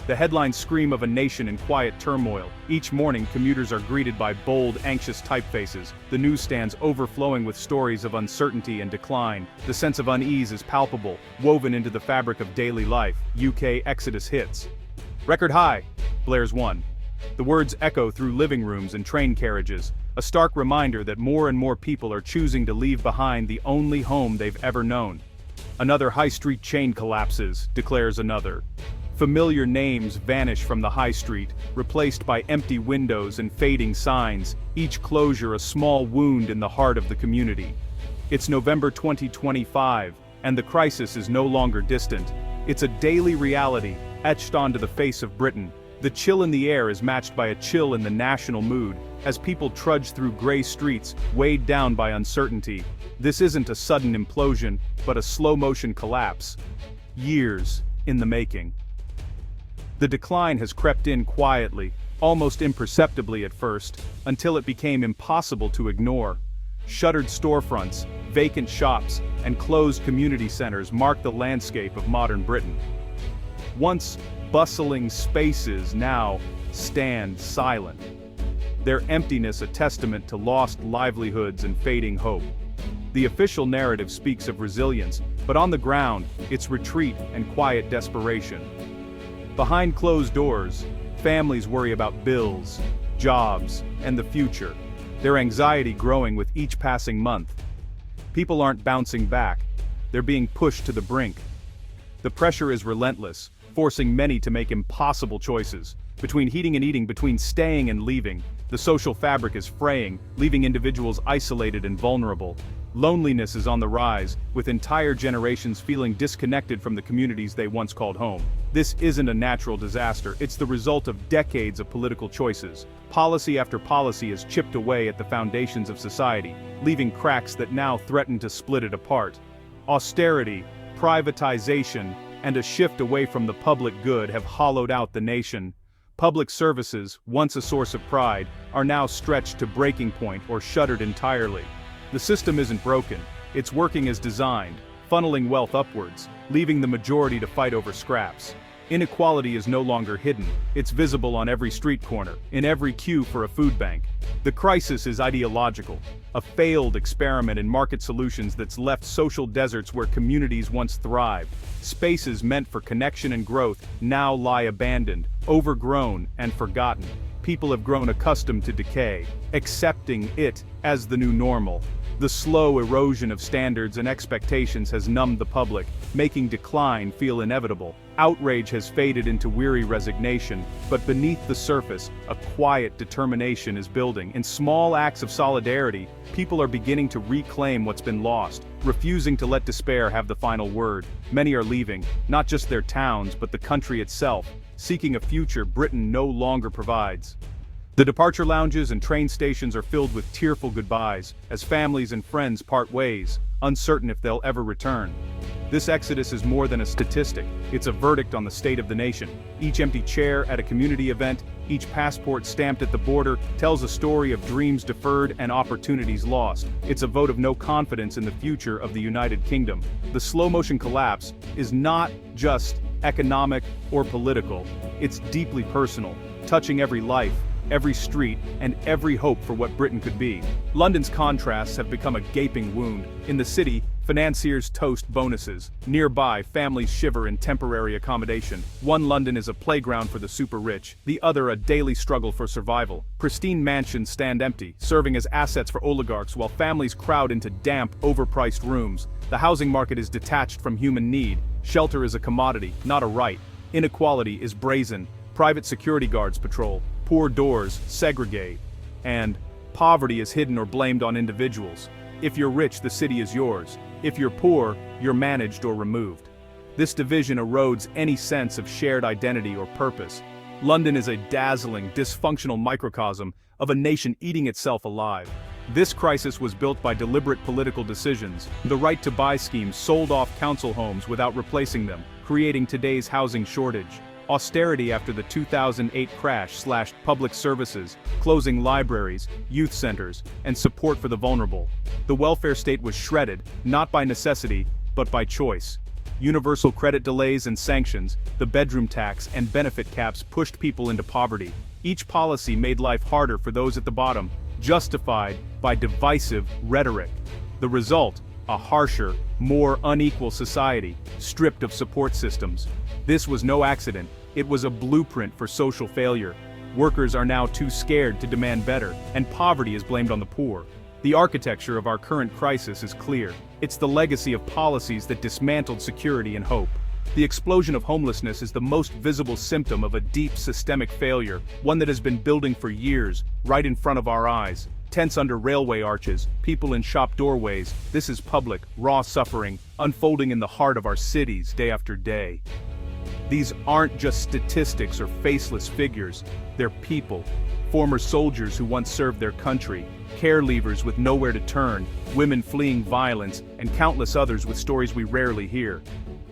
The headlines scream of a nation in quiet turmoil. Each morning, commuters are greeted by bold, anxious typefaces. The newsstands overflowing with stories of uncertainty and decline. The sense of unease is palpable, woven into the fabric of daily life. UK Exodus hits. Record high, blares one. The words echo through living rooms and train carriages, a stark reminder that more and more people are choosing to leave behind the only home they've ever known. Another high street chain collapses, declares another. Familiar names vanish from the high street, replaced by empty windows and fading signs, each closure a small wound in the heart of the community. It's November 2025, and the crisis is no longer distant. It's a daily reality, etched onto the face of Britain. The chill in the air is matched by a chill in the national mood, as people trudge through gray streets, weighed down by uncertainty. This isn't a sudden implosion, but a slow-motion collapse. Years in the making. The decline has crept in quietly, almost imperceptibly at first, until it became impossible to ignore. Shuttered storefronts, vacant shops, and closed community centers mark the landscape of modern Britain. Once bustling spaces now stand silent, their emptiness a testament to lost livelihoods and fading hope. The official narrative speaks of resilience, but on the ground, it's retreat and quiet desperation. Behind closed doors, families worry about bills, jobs, and the future, their anxiety growing with each passing month. People aren't bouncing back, they're being pushed to the brink. The pressure is relentless, forcing many to make impossible choices. Between heating and eating, between staying and leaving, the social fabric is fraying, leaving individuals isolated and vulnerable. Loneliness is on the rise, with entire generations feeling disconnected from the communities they once called home. This isn't a natural disaster, it's the result of decades of political choices. Policy after policy has chipped away at the foundations of society, leaving cracks that now threaten to split it apart. Austerity, privatization, and a shift away from the public good have hollowed out the nation. Public services, once a source of pride, are now stretched to breaking point or shuttered entirely. The system isn't broken, it's working as designed, funneling wealth upwards, leaving the majority to fight over scraps. Inequality is no longer hidden, it's visible on every street corner, in every queue for a food bank. The crisis is ideological, a failed experiment in market solutions that's left social deserts where communities once thrived. Spaces meant for connection and growth now lie abandoned, overgrown, and forgotten. People have grown accustomed to decay, accepting it as the new normal. The slow erosion of standards and expectations has numbed the public, making decline feel inevitable. Outrage has faded into weary resignation, but beneath the surface, a quiet determination is building. In small acts of solidarity, people are beginning to reclaim what's been lost, refusing to let despair have the final word. Many are leaving, not just their towns but the country itself, seeking a future Britain no longer provides. The departure lounges and train stations are filled with tearful goodbyes, as families and friends part ways, uncertain if they'll ever return. This exodus is more than a statistic, it's a verdict on the state of the nation. Each empty chair at a community event, each passport stamped at the border, tells a story of dreams deferred and opportunities lost. It's a vote of no confidence in the future of the United Kingdom. The slow-motion collapse is not just economic or political, it's deeply personal, touching every life, every street, and every hope for what Britain could be. London's contrasts have become a gaping wound. In the city, financiers toast bonuses. Nearby, families shiver in temporary accommodation. One London is a playground for the super-rich, the other a daily struggle for survival. Pristine mansions stand empty, serving as assets for oligarchs while families crowd into damp, overpriced rooms. The housing market is detached from human need. Shelter is a commodity, not a right. Inequality is brazen. Private security guards patrol. Poor doors segregate, and poverty is hidden or blamed on individuals. If you're rich, the city is yours. If you're poor, you're managed or removed. This division erodes any sense of shared identity or purpose. London is a dazzling, dysfunctional microcosm of a nation eating itself alive. This crisis was built by deliberate political decisions. The right to buy scheme sold off council homes without replacing them, creating today's housing shortage. Austerity after the 2008 crash slashed public services, closing libraries, youth centers, and support for the vulnerable. The welfare state was shredded, not by necessity, but by choice. Universal credit delays and sanctions, the bedroom tax and benefit caps pushed people into poverty. Each policy made life harder for those at the bottom, justified by divisive rhetoric. The result, a harsher, more unequal society, stripped of support systems. This was no accident, it was a blueprint for social failure. Workers are now too scared to demand better, and poverty is blamed on the poor. The architecture of our current crisis is clear. It's the legacy of policies that dismantled security and hope. The explosion of homelessness is the most visible symptom of a deep systemic failure, one that has been building for years, right in front of our eyes. Tents under railway arches, people in shop doorways, this is public, raw suffering, unfolding in the heart of our cities day after day. These aren't just statistics or faceless figures, they're people. Former soldiers who once served their country, care leavers with nowhere to turn, women fleeing violence, and countless others with stories we rarely hear.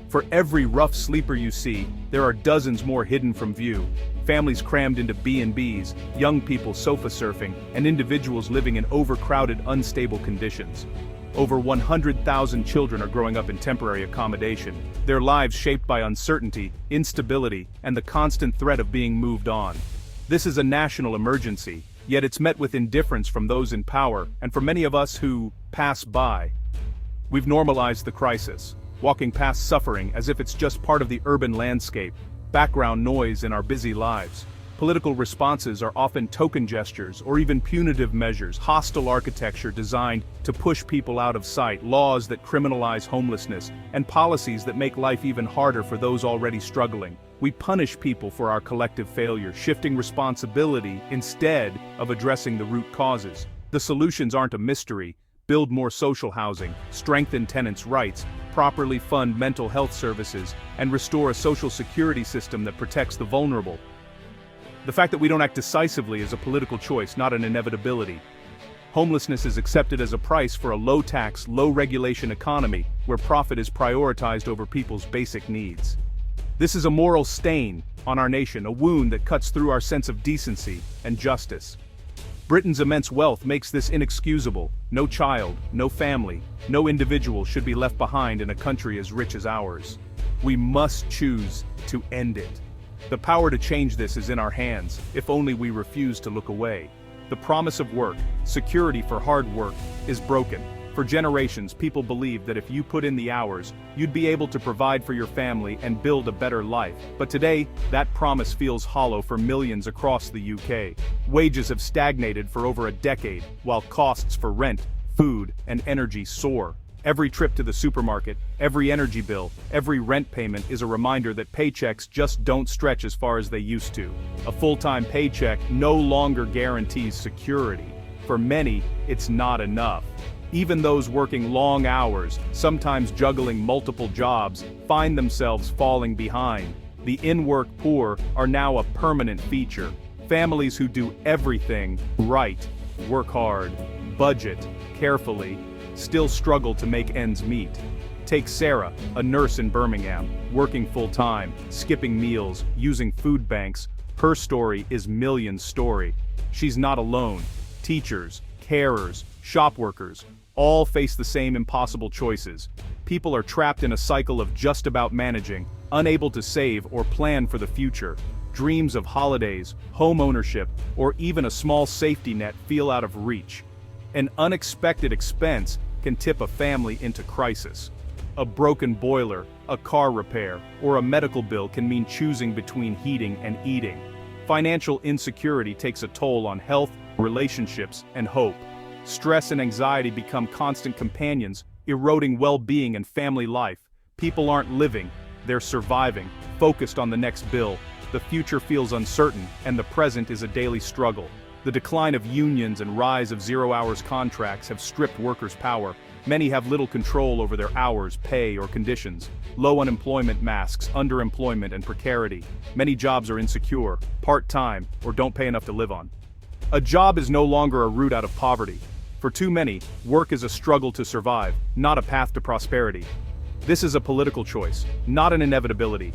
For every rough sleeper you see, there are dozens more hidden from view. Families crammed into B&Bs, young people sofa surfing, and individuals living in overcrowded, unstable conditions. Over 100,000 children are growing up in temporary accommodation, their lives shaped by uncertainty, instability, and the constant threat of being moved on. This is a national emergency, yet it's met with indifference from those in power and from many of us who pass by. We've normalized the crisis, walking past suffering as if it's just part of the urban landscape, background noise in our busy lives. Political responses are often token gestures or even punitive measures, hostile architecture designed to push people out of sight, laws that criminalize homelessness, and policies that make life even harder for those already struggling. We punish people for our collective failure, shifting responsibility instead of addressing the root causes. The solutions aren't a mystery. Build more social housing, strengthen tenants' rights, properly fund mental health services, and restore a social security system that protects the vulnerable. The fact that we don't act decisively is a political choice, not an inevitability. Homelessness is accepted as a price for a low-tax, low-regulation economy where profit is prioritized over people's basic needs. This is a moral stain on our nation, a wound that cuts through our sense of decency and justice. Britain's immense wealth makes this inexcusable. No child, no family, no individual should be left behind in a country as rich as ours. We must choose to end it. The power to change this is in our hands, if only we refuse to look away. The promise of work, security for hard work, is broken. For generations, people believed that if you put in the hours, you'd be able to provide for your family and build a better life. But today, that promise feels hollow for millions across the UK. Wages have stagnated for over a decade, while costs for rent, food, and energy soar. Every trip to the supermarket, every energy bill, every rent payment is a reminder that paychecks just don't stretch as far as they used to. A full-time paycheck no longer guarantees security. For many, it's not enough. Even those working long hours, sometimes juggling multiple jobs, find themselves falling behind. The in-work poor are now a permanent feature. Families who do everything right, work hard, budget carefully, still struggle to make ends meet. Take Sarah, a nurse in Birmingham, working full-time, skipping meals, using food banks. Her story is millions' story. She's not alone. Teachers, carers, shop workers, all face the same impossible choices. People are trapped in a cycle of just about managing, unable to save or plan for the future. Dreams of holidays, home ownership, or even a small safety net feel out of reach. An unexpected expense can tip a family into crisis. A broken boiler, a car repair, or a medical bill can mean choosing between heating and eating. Financial insecurity takes a toll on health, relationships, and hope. Stress and anxiety become constant companions, eroding well-being and family life. People aren't living, they're surviving, focused on the next bill. The future feels uncertain, and the present is a daily struggle. The decline of unions and rise of zero-hours contracts have stripped workers' power. Many have little control over their hours, pay, or conditions. Low unemployment masks underemployment and precarity. Many jobs are insecure, part-time, or don't pay enough to live on. A job is no longer a route out of poverty. For too many, work is a struggle to survive, not a path to prosperity. This is a political choice, not an inevitability.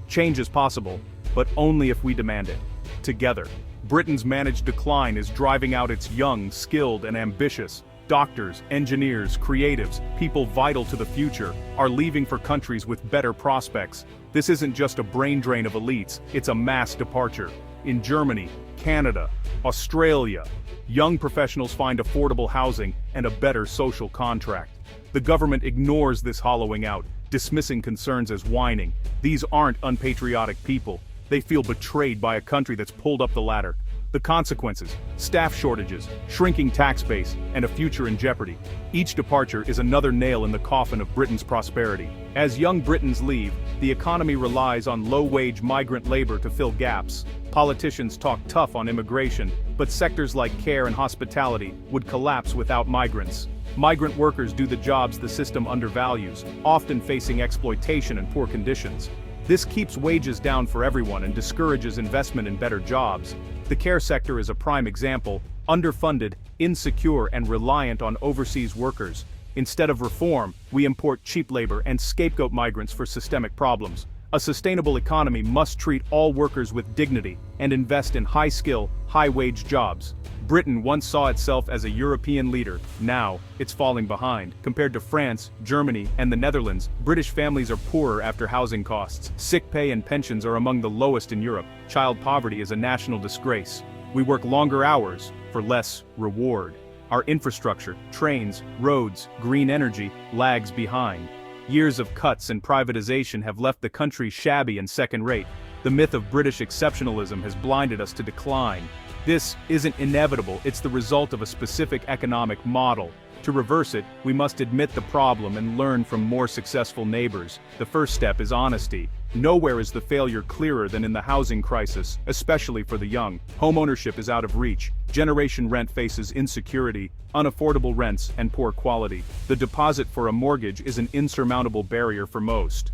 Change is possible, but only if we demand it. Together. Britain's managed decline is driving out its young, skilled, and ambitious. Doctors, engineers, creatives, people vital to the future, are leaving for countries with better prospects. This isn't just a brain drain of elites, it's a mass departure. In Germany, Canada, Australia, young professionals find affordable housing and a better social contract. The government ignores this hollowing out, dismissing concerns as whining. These aren't unpatriotic people. They feel betrayed by a country that's pulled up the ladder. The consequences: staff shortages, shrinking tax base, and a future in jeopardy. Each departure is another nail in the coffin of Britain's prosperity. As young Britons leave, the economy relies on low-wage migrant labor to fill gaps. Politicians talk tough on immigration, but sectors like care and hospitality would collapse without migrants. Migrant workers do the jobs the system undervalues, often facing exploitation and poor conditions. This keeps wages down for everyone and discourages investment in better jobs. The care sector is a prime example: underfunded, insecure, and reliant on overseas workers. Instead of reform, we import cheap labor and scapegoat migrants for systemic problems. A sustainable economy must treat all workers with dignity and invest in high-skill, high-wage jobs. Britain once saw itself as a European leader. Now, it's falling behind. Compared to France, Germany, and the Netherlands, British families are poorer after housing costs. Sick pay and pensions are among the lowest in Europe. Child poverty is a national disgrace. We work longer hours for less reward. Our infrastructure, trains, roads, green energy, lags behind. Years of cuts and privatization have left the country shabby and second-rate. The myth of British exceptionalism has blinded us to decline. This isn't inevitable, it's the result of a specific economic model. To reverse it, we must admit the problem and learn from more successful neighbors. The first step is honesty. Nowhere is the failure clearer than in the housing crisis, especially for the young. Homeownership is out of reach. Generation rent faces insecurity, unaffordable rents, and poor quality. The deposit for a mortgage is an insurmountable barrier for most.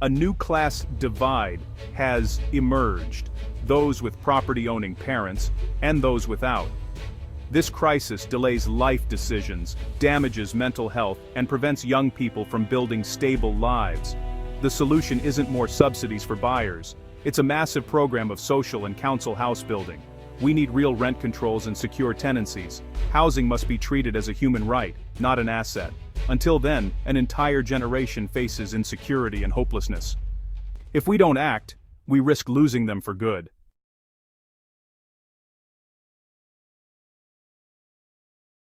A new class divide has emerged: those with property-owning parents and those without. This crisis delays life decisions, damages mental health, and prevents young people from building stable lives. The solution isn't more subsidies for buyers. It's a massive program of social and council house building. We need real rent controls and secure tenancies. Housing must be treated as a human right, not an asset. Until then, an entire generation faces insecurity and hopelessness. If we don't act, we risk losing them for good.